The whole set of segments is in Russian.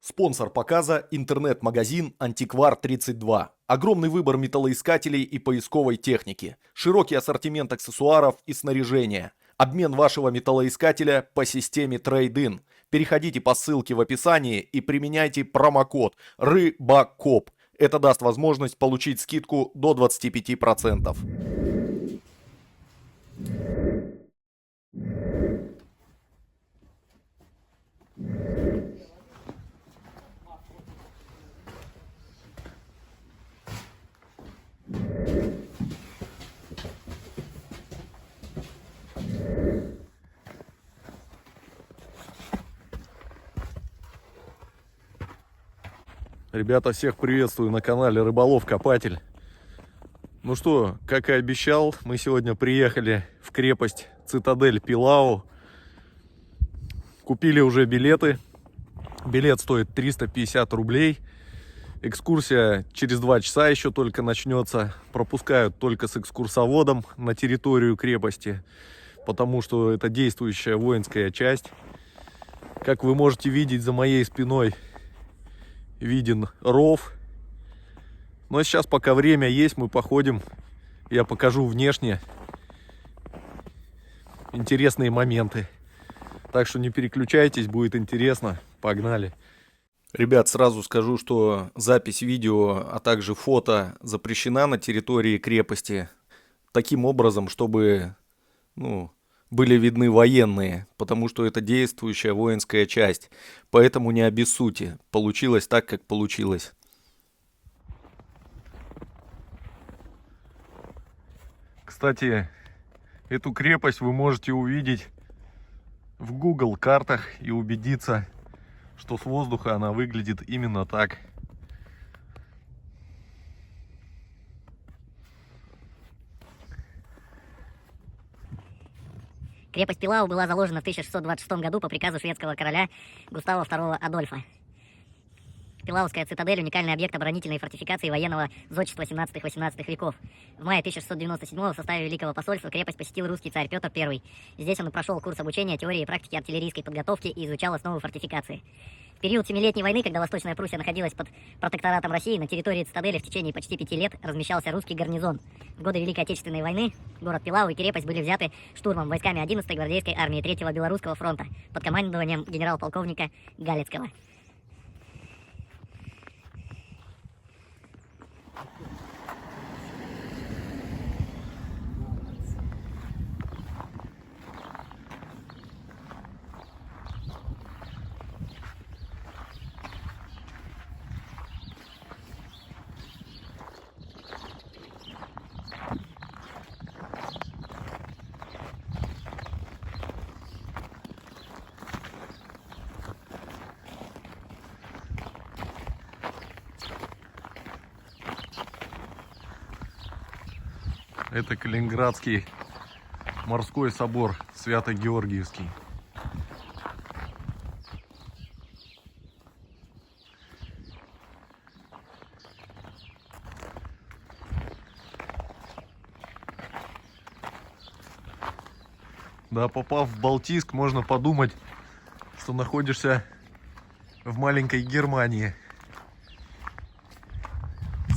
Спонсор показа – интернет-магазин «Антиквар-32». Огромный выбор металлоискателей и поисковой техники. Широкий ассортимент аксессуаров и снаряжения. Обмен вашего металлоискателя по системе Trade-in. Переходите по ссылке в описании и применяйте промокод РЫБАКОП. Это даст возможность получить скидку до 25%. Ребята, всех приветствую на канале Рыболов Копатель. Ну что, как и обещал, мы сегодня приехали в крепость Цитадель Пилау. Купили уже билеты. Билет стоит 350 рублей. Экскурсия через 2 часа еще только начнется. Пропускают только с экскурсоводом на территорию крепости, потому что это действующая воинская часть. Как вы можете видеть, за моей спиной виден ров. Но сейчас, пока время есть, мы походим. Я покажу внешне интересные моменты. Так что не переключайтесь, будет интересно. Погнали. Ребят, сразу скажу, что запись видео, а также фото запрещена на территории крепости. Таким образом, чтобы были видны военные, потому что это действующая воинская часть. Поэтому не обессудьте. Получилось так, как получилось. Кстати, эту крепость вы можете увидеть в Google картах и убедиться, что с воздуха она выглядит именно так. Крепость Пилау была заложена в 1626 году по приказу шведского короля Густава II Адольфа. Пилауская цитадель – уникальный объект оборонительной фортификации военного зодчества 17-18 веков. В мае 1697 в составе Великого посольства крепость посетил русский царь Петр I. Здесь он прошел курс обучения теории и практики артиллерийской подготовки и изучал основы фортификации. В период Семилетней войны, когда Восточная Пруссия находилась под протекторатом России, на территории цитадели в течение почти 5 лет размещался русский гарнизон. В годы Великой Отечественной войны город Пилау и крепость были взяты штурмом войсками 11-й гвардейской армии 3-го Белорусского фронта под командованием генерал-полковника Галицкого. Это Калининградский морской собор Свято-Георгиевский. Да, попав в Балтийск, можно подумать, что находишься в маленькой Германии.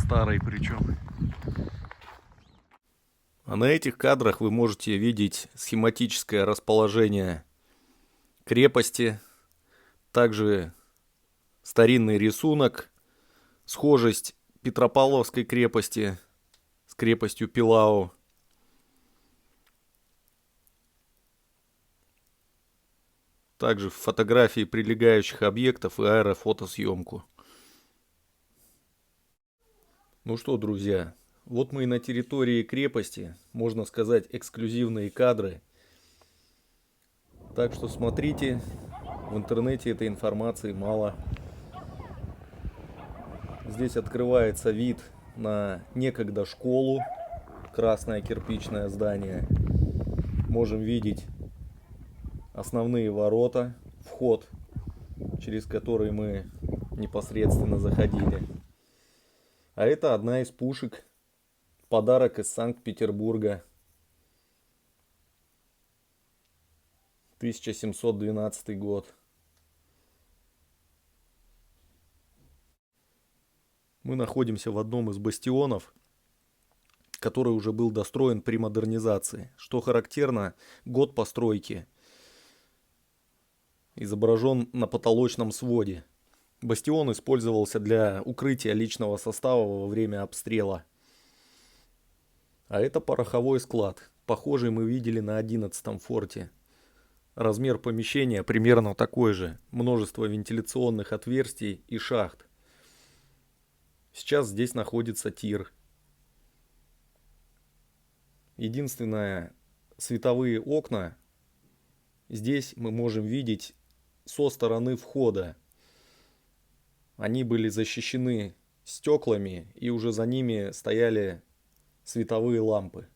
Старой причем. А на этих кадрах вы можете видеть схематическое расположение крепости, также старинный рисунок, схожесть Петропавловской крепости с крепостью Пилау. Также фотографии прилегающих объектов и аэрофотосъемку. Ну что, друзья, вот мы и на территории крепости, можно сказать, эксклюзивные кадры. Так что смотрите, в интернете этой информации мало. Здесь открывается вид на некогда школу, красное кирпичное здание. Можем видеть основные ворота, вход, через который мы непосредственно заходили. А это одна из пушек, подарок из Санкт-Петербурга, 1712 год. Мы находимся в одном из бастионов, который уже был достроен при модернизации. Что характерно, год постройки изображен на потолочном своде. Бастион использовался для укрытия личного состава во время обстрела. А это пороховой склад. Похожий мы видели на 11-м форте. Размер помещения примерно такой же. Множество вентиляционных отверстий и шахт. Сейчас здесь находится тир. Единственное, световые окна здесь мы можем видеть со стороны входа. Они были защищены стеклами, и уже за ними стояли световые лампы.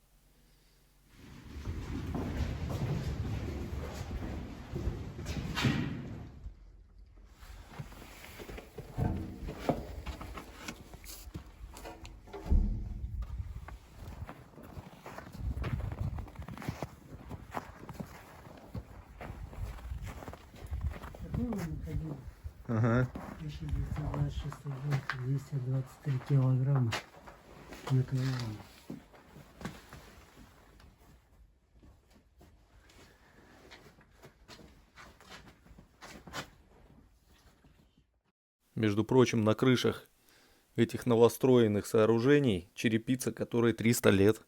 Такой он находил. Ага. 1926 год, 223 килограмма на килограмм. Между прочим, на крышах этих новостроенных сооружений черепица, которой 300 лет.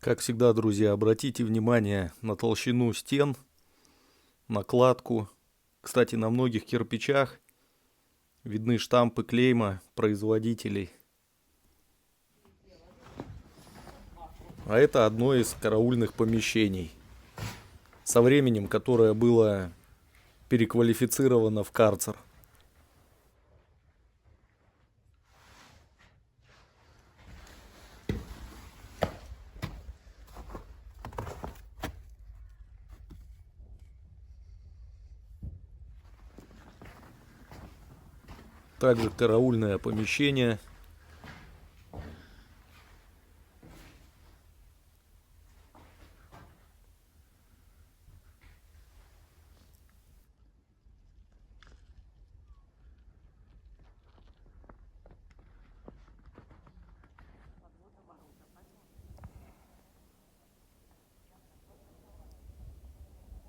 Как всегда, друзья, обратите внимание на толщину стен, на кладку. Кстати, на многих кирпичах видны штампы клейма производителей. А это одно из караульных помещений, со временем которое было переквалифицировано в карцер. Также караульное помещение.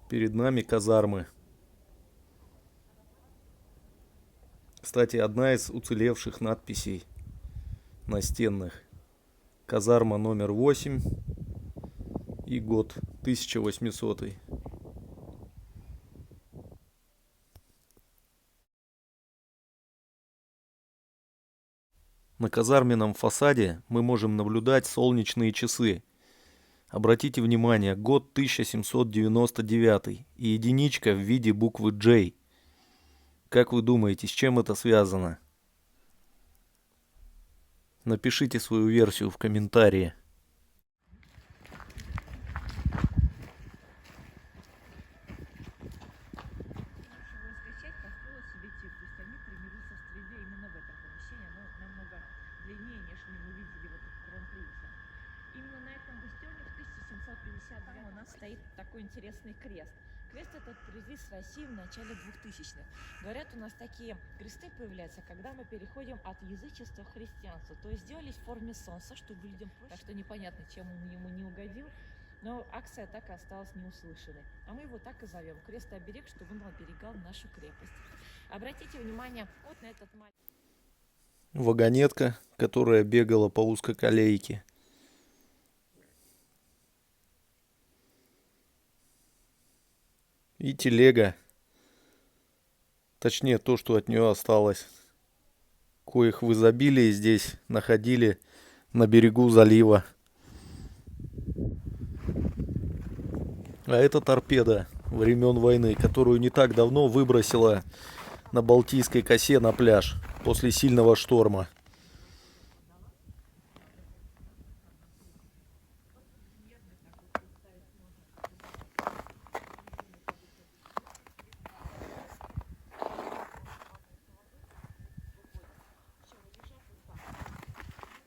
Перед нами казармы. Кстати, одна из уцелевших надписей настенных. Казарма номер 8 и год 1800. На казарменном фасаде мы можем наблюдать солнечные часы. Обратите внимание, год 1799 и единичка в виде буквы J. Как вы думаете, с чем это связано? Напишите свою версию в комментарии. Его скачать, построила себе тип, то есть они тренируются в стрельбе именно в этом помещении, оно намного длиннее, нежели мы видели вот в Кронпринце. Именно на этом бастионе в 1752 у нас стоит такой интересный крест. Крест этот привезли с России в начале 2000-х. Говорят, у нас такие кресты появляются, когда мы переходим от язычества к христианству. То есть сделались в форме солнца, чтобы людям проще. Так что непонятно, чем он ему не угодил. Но акция так и осталась неуслышанной. А мы его так и зовем. Крест-оберег, чтобы он оберегал нашу крепость. Обратите внимание вот на этот маленький. Вагонетка, которая бегала по узкоколейке. И телега. Точнее, то, что от нее осталось. Коих в изобилии здесь находили на берегу залива. А это торпеда времен войны, которую не так давно выбросила на Балтийской косе на пляж после сильного шторма.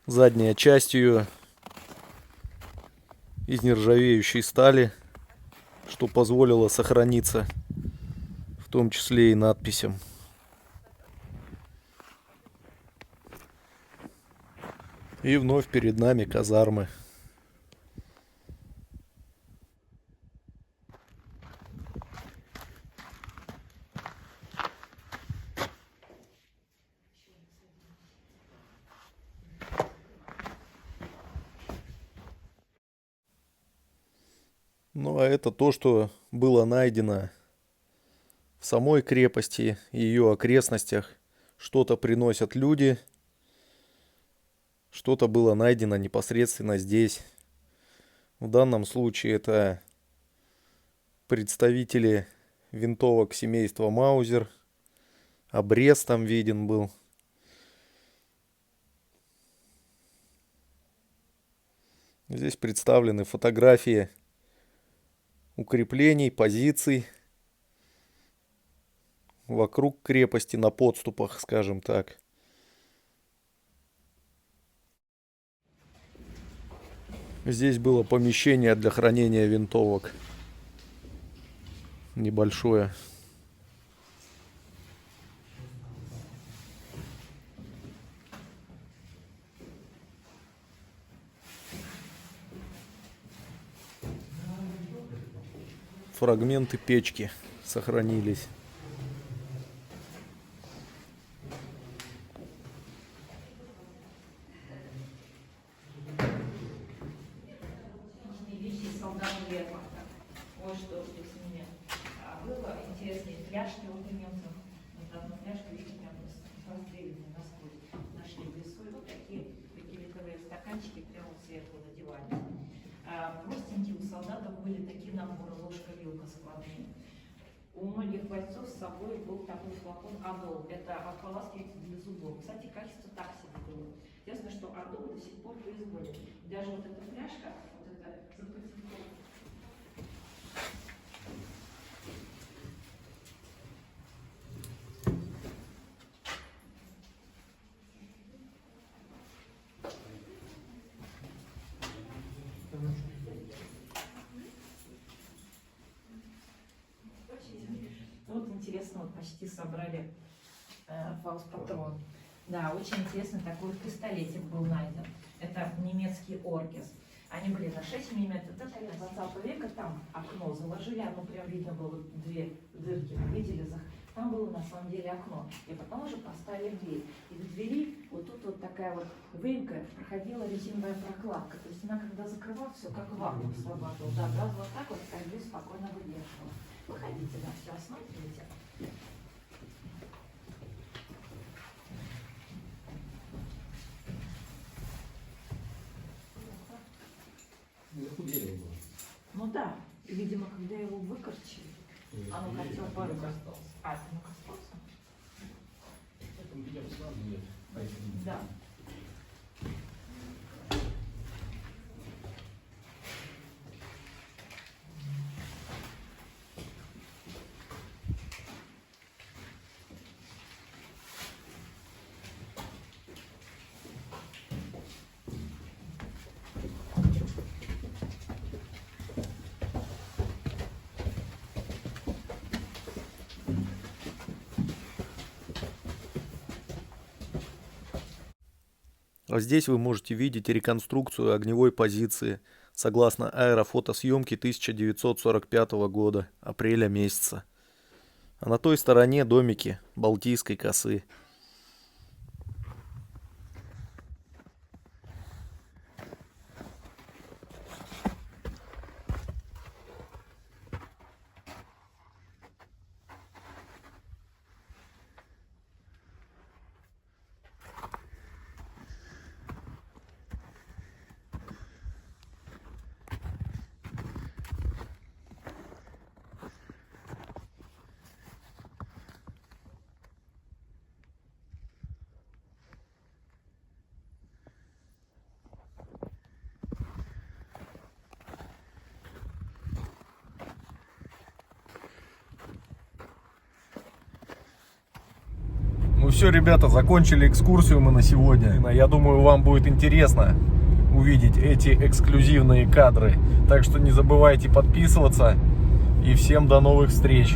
Задняя часть ее из нержавеющей стали, что позволило сохраниться, в том числе и надписям. И вновь перед нами казармы. Ну а это то, что было найдено в самой крепости и ее окрестностях. Что-то приносят люди, что-то было найдено непосредственно здесь. В данном случае это представители винтовок семейства Маузер. Обрез там виден был. Здесь представлены фотографии укреплений, позиций вокруг крепости, на подступах, скажем так. Здесь было помещение для хранения винтовок. Небольшое. Фрагменты печки сохранились. Солдат Вермахта. Вот что здесь у меня было. Интересные фляжки у немцев. Вот одну фляжку, видите, прям расстрелянные насквозь. Нашли в лесу. И вот такие литровые стаканчики прямо сверху надевались. Простенькие у солдатов были такие наборы: ложка-вилка складные. У многих бойцов с собой был такой флакон Адол. Это ополаскиватель для зубов. Кстати, качество так себе было. Ясно, что Адол до сих пор производит. Даже вот эта фляжка, вот эта запатентована. Вот интересно, вот почти собрали фаус-патрон. Да, очень интересный такой пистолетик был найден. Это немецкий Оргес. Они были на 6 мм. Это 20 века, там окно заложили, оно прям видно было, две дырки, видели? Там было на самом деле окно. И потом уже поставили дверь. И в двери вот тут вот такая вот выемка, проходила резиновая прокладка. То есть она когда закрывала, все как вакуум срабатывал. Да, газ вот так вот ковью спокойно выдерживала. Выходите, да, все осматривайте. Ну да, видимо, когда его выкорчили, оно хотело порваться. А, это ну коснулся? Да. А здесь вы можете видеть реконструкцию огневой позиции согласно аэрофотосъемки 1945 года, апреля месяца. А на той стороне домики Балтийской косы. Ну все, ребята, закончили экскурсию мы на сегодня. Я думаю, вам будет интересно увидеть эти эксклюзивные кадры. Так что не забывайте подписываться. И всем до новых встреч.